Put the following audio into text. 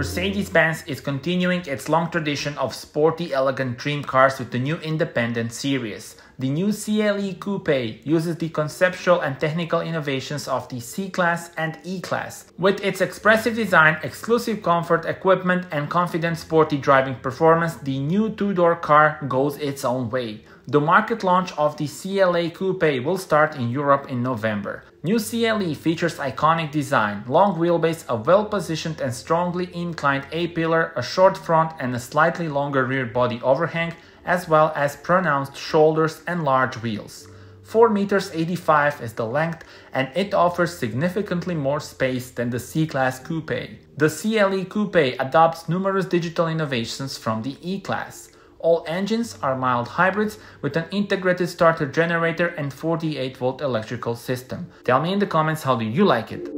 Mercedes-Benz is continuing its long tradition of sporty, elegant dream cars with the new independent series. The new CLE Coupe uses the conceptual and technical innovations of the C-Class and E-Class. With its expressive design, exclusive comfort, equipment, and confident sporty driving performance, the new two-door car goes its own way. The market launch of the CLA Coupe will start in Europe in November. New CLE features iconic design, long wheelbase, a well-positioned and strongly inclined A-pillar, a short front and a slightly longer rear body overhang, as well as pronounced shoulders and large wheels. 4.85 meters is the length, and it offers significantly more space than the C-Class Coupe. The CLE Coupe adopts numerous digital innovations from the E-Class. All engines are mild hybrids with an integrated starter generator and 48-volt electrical system. Tell me in the comments, how do you like it?